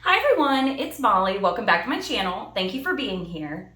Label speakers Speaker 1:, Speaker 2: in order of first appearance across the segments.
Speaker 1: Hi everyone, it's Molly. Welcome back to my channel. Thank you for being here.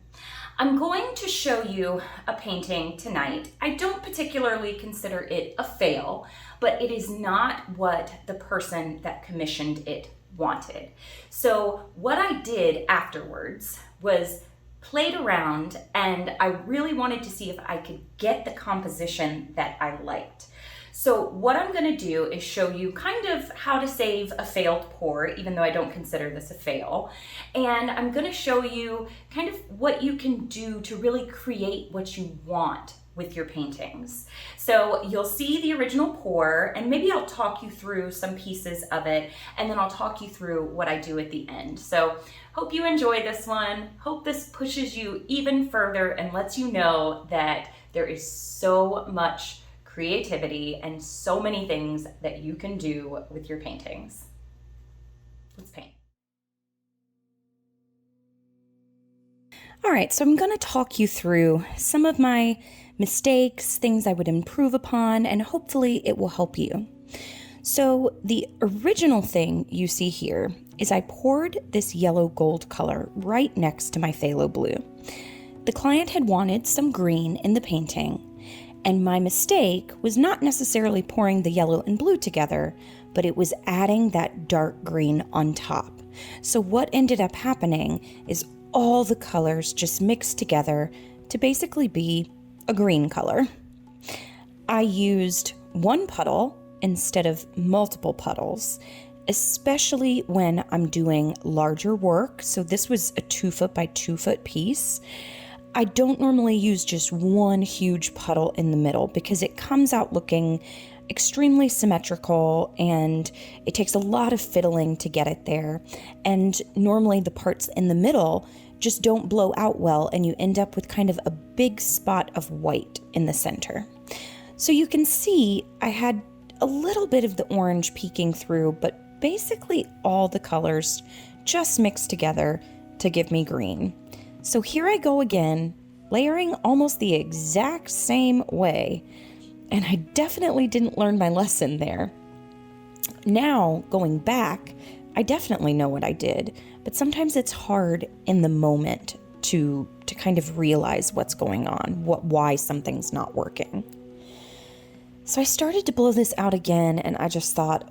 Speaker 1: I'm going to show you a painting tonight. I don't particularly consider it a fail, but it is not what the person that commissioned it wanted. So what I did afterwards was played around, and I really wanted to see if I could get the composition that I liked. So what I'm gonna do is show you kind of how to save a failed pour, even though I don't consider this a fail. And I'm gonna show you kind of what you can do to really create what you want with your paintings. So you'll see the original pour, and maybe I'll talk you through some pieces of it, and then I'll talk you through what I do at the end. So hope you enjoy this one. Hope this pushes you even further and lets you know that there is so much creativity and so many things that you can do with your paintings. Let's paint. All right, so I'm going to talk you through some of my mistakes, things I would improve upon, and hopefully it will help you. So the original thing you see here is I poured this yellow gold color right next to my phthalo blue. The client had wanted some green in the painting, and my mistake was not necessarily pouring the yellow and blue together, but it was adding that dark green on top. So what ended up happening is all the colors just mixed together to basically be a green color. I used one puddle instead of multiple puddles, especially when I'm doing larger work. So this was a 2-foot by 2-foot piece. I don't normally use just one huge puddle in the middle because it comes out looking extremely symmetrical and it takes a lot of fiddling to get it there. And normally the parts in the middle just don't blow out well and you end up with kind of a big spot of white in the center. So you can see I had a little bit of the orange peeking through, but basically all the colors just mixed together to give me green. So here I go again, layering almost the exact same way, and I definitely didn't learn my lesson there. Now, going back, I definitely know what I did, but sometimes it's hard in the moment to kind of realize what's going on, why something's not working. So I started to blow this out again, and I just thought,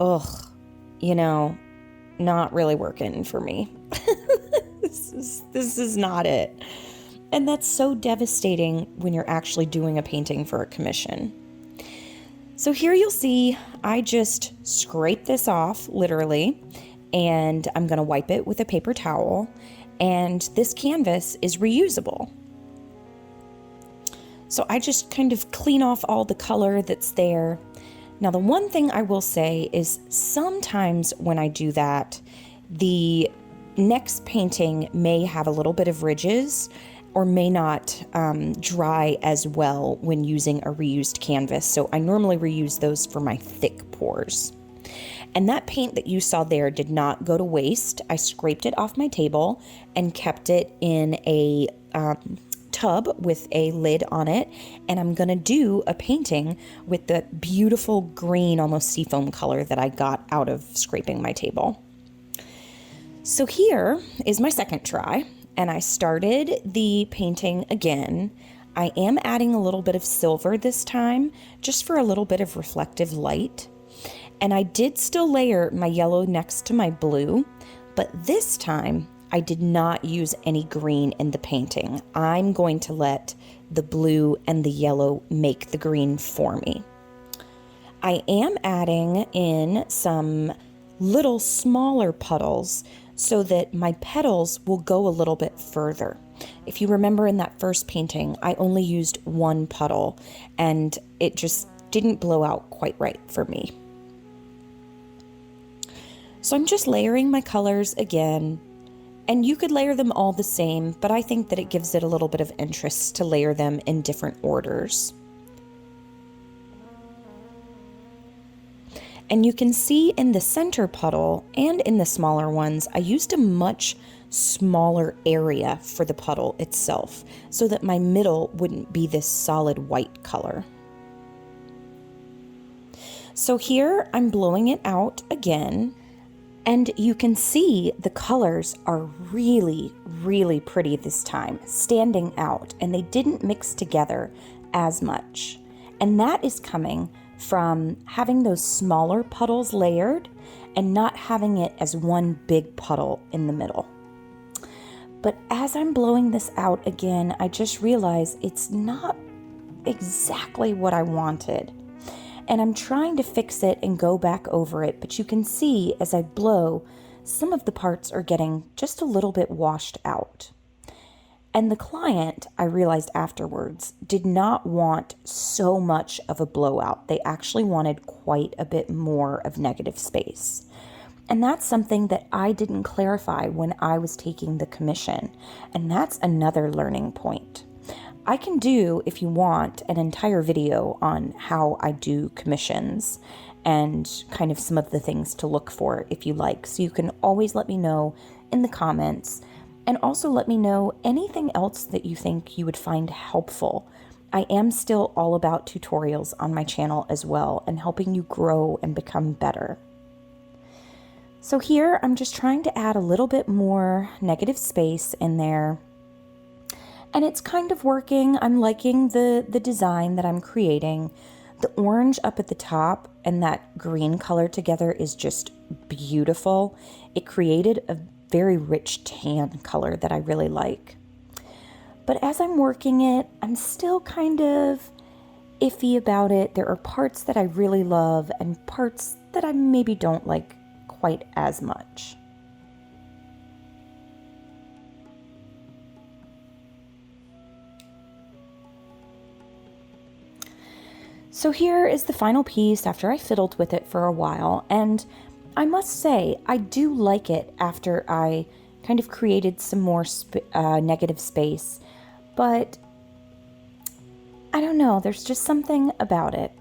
Speaker 1: not really working for me. This is not it. And that's so devastating when you're actually doing a painting for a commission. So here you'll see I just scrape this off, literally, and I'm going to wipe it with a paper towel. And this canvas is reusable. So I just kind of clean off all the color that's there. Now, the one thing I will say is sometimes when I do that, the next painting may have a little bit of ridges or may not dry as well when using a reused canvas. So I normally reuse those for my thick pours. And that paint that you saw there did not go to waste. I scraped it off my table and kept it in a tub with a lid on it. And I'm gonna do a painting with the beautiful green, almost seafoam color that I got out of scraping my table. So here is my second try, and I started the painting again. I am adding a little bit of silver this time, just for a little bit of reflective light. And I did still layer my yellow next to my blue, but this time I did not use any green in the painting. I'm going to let the blue and the yellow make the green for me. I am adding in some little smaller puddles so that my petals will go a little bit further. If you remember in that first painting, I only used one puddle and it just didn't blow out quite right for me. So I'm just layering my colors again, and you could layer them all the same, but I think that it gives it a little bit of interest to layer them in different orders. And you can see in the center puddle and in the smaller ones, I used a much smaller area for the puddle itself so that my middle wouldn't be this solid white color. So here I'm blowing it out again, And you can see the colors are really, really pretty this time, standing out, and they didn't mix together as much. And that is coming from having those smaller puddles layered and not having it as one big puddle in the middle. But as I'm blowing this out again, I just realize it's not exactly what I wanted. And I'm trying to fix it and go back over it, but you can see as I blow, some of the parts are getting just a little bit washed out. And the client, I realized afterwards, did not want so much of a blowout. They actually wanted quite a bit more of negative space. And that's something that I didn't clarify when I was taking the commission. And that's another learning point. I can do, if you want, an entire video on how I do commissions and kind of some of the things to look for if you like. So you can always let me know in the comments, and also let me know anything else that you think you would find helpful. I am still all about tutorials on my channel as well and helping you grow and become better. So here I'm just trying to add a little bit more negative space in there. And it's kind of working. I'm liking the design that I'm creating. The orange up at the top and that green color together is just beautiful. It created a very rich tan color that I really like. But as I'm working it, I'm still kind of iffy about it. There are parts that I really love and parts that I maybe don't like quite as much. So here is the final piece after I fiddled with it for a while, and I must say I do like it after I kind of created some more negative space, but I don't know, there's just something about it.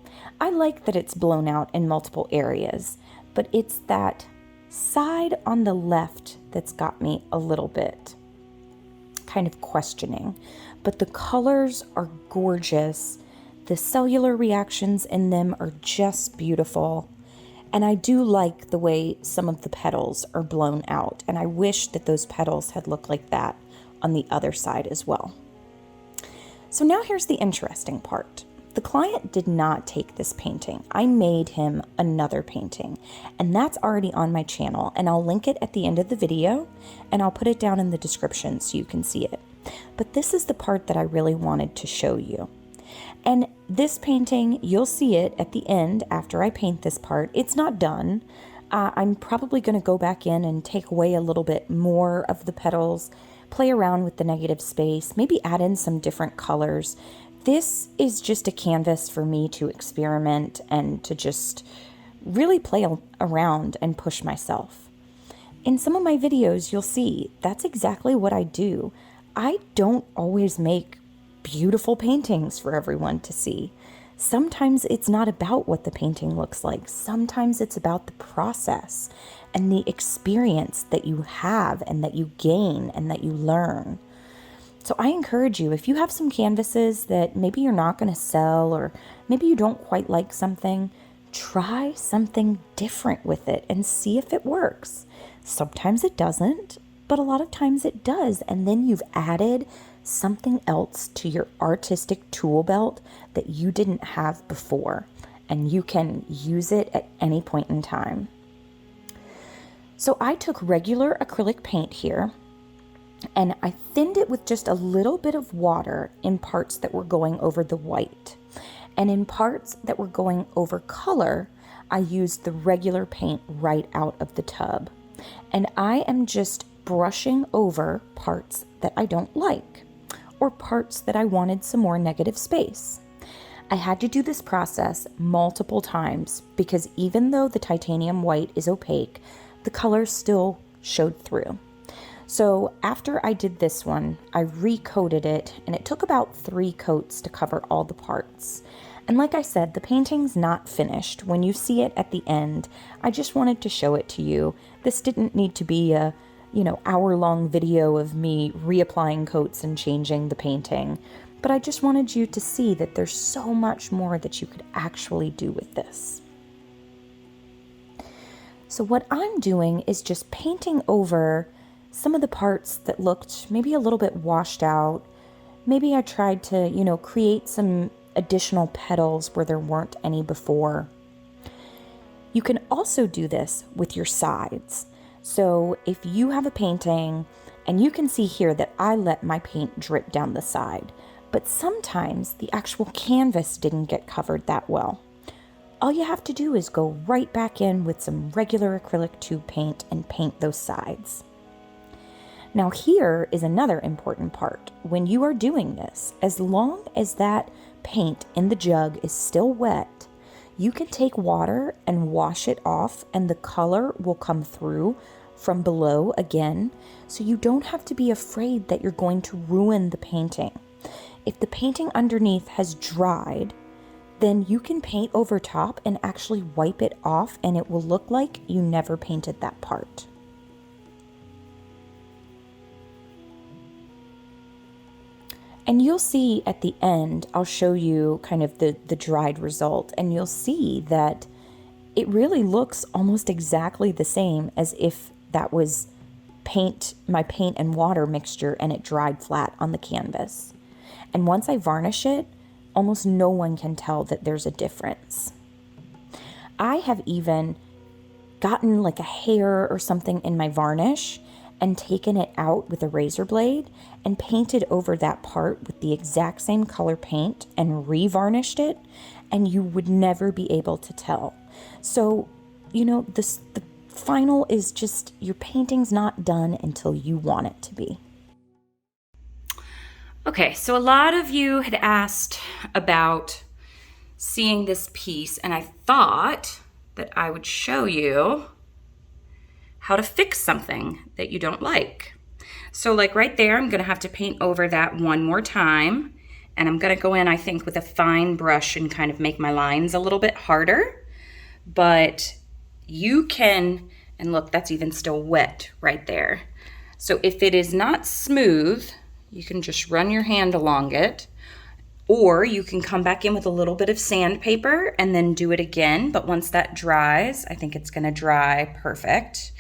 Speaker 1: I like that it's blown out in multiple areas, but it's that side on the left that's got me a little bit kind of questioning. But the colors are gorgeous. The cellular reactions in them are just beautiful. And I do like the way some of the petals are blown out. And I wish that those petals had looked like that on the other side as well. So now here's the interesting part. The client did not take this painting. I made him another painting, and that's already on my channel, and I'll link it at the end of the video, and I'll put it down in the description so you can see it. But this is the part that I really wanted to show you. And this painting, you'll see it at the end after I paint this part. It's not done. I'm probably going to go back in and take away a little bit more of the petals, play around with the negative space, maybe add in some different colors. This is just a canvas for me to experiment and to just really play around and push myself. In some of my videos, you'll see that's exactly what I do. I don't always make beautiful paintings for everyone to see. Sometimes it's not about what the painting looks like. Sometimes it's about the process and the experience that you have and that you gain and that you learn. So I encourage you, if you have some canvases that maybe you're not going to sell, or maybe you don't quite like something, try something different with it and see if it works. Sometimes it doesn't, but a lot of times it does. And then you've added something else to your artistic tool belt that you didn't have before, and you can use it at any point in time. So I took regular acrylic paint here, and I thinned it with just a little bit of water in parts that were going over the white. And in parts that were going over color, I used the regular paint right out of the tub. And I am just brushing over parts that I don't like, or parts that I wanted some more negative space. I had to do this process multiple times because even though the titanium white is opaque, the color still showed through. So after I did this one, I recoated it, and it took about 3 coats to cover all the parts. And like I said, the painting's not finished. When you see it at the end, I just wanted to show it to you. This didn't need to be a, hour-long video of me reapplying coats and changing the painting. But I just wanted you to see that there's so much more that you could actually do with this. So what I'm doing is just painting over some of the parts that looked maybe a little bit washed out. Maybe I tried to, create some additional petals where there weren't any before. You can also do this with your sides. So if you have a painting, and you can see here that I let my paint drip down the side, but sometimes the actual canvas didn't get covered that well. All you have to do is go right back in with some regular acrylic tube paint and paint those sides. Now here is another important part. When you are doing this, as long as that paint in the jug is still wet, you can take water and wash it off and the color will come through from below again, so you don't have to be afraid that you're going to ruin the painting. If the painting underneath has dried, then you can paint over top and actually wipe it off and it will look like you never painted that part. And you'll see at the end, I'll show you kind of the dried result, and you'll see that it really looks almost exactly the same as if that was my paint and water mixture and it dried flat on the canvas. And once I varnish it, almost no one can tell that there's a difference. I have even gotten like a hair or something in my varnish and taken it out with a razor blade and painted over that part with the exact same color paint and re-varnished it, and you would never be able to tell. So, the final is just your painting's not done until you want it to be.
Speaker 2: Okay, so a lot of you had asked about seeing this piece, and I thought that I would show you how to fix something that you don't like. So like right there, I'm gonna have to paint over that one more time, and I'm gonna go in, I think, with a fine brush and kind of make my lines a little bit harder. But you can, and look, that's even still wet right there. So if it is not smooth, you can just run your hand along it, or you can come back in with a little bit of sandpaper and then do it again. But once that dries, I think it's gonna dry perfect.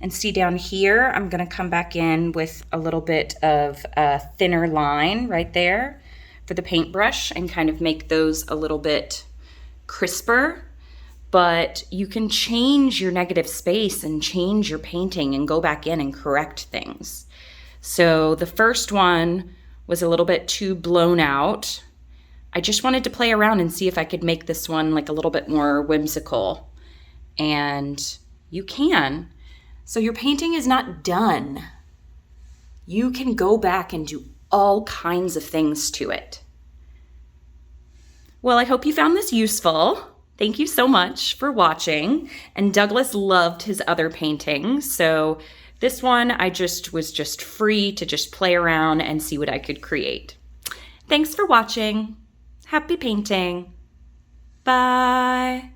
Speaker 2: And see down here, I'm gonna come back in with a little bit of a thinner line right there for the paintbrush and kind of make those a little bit crisper. But you can change your negative space and change your painting and go back in and correct things. So the first one was a little bit too blown out. I just wanted to play around and see if I could make this one like a little bit more whimsical. And you can. So your painting is not done. You can go back and do all kinds of things to it. Well, I hope you found this useful. Thank you so much for watching. And Douglas loved his other paintings. So this one, I was just free to just play around and see what I could create. Thanks for watching. Happy painting. Bye.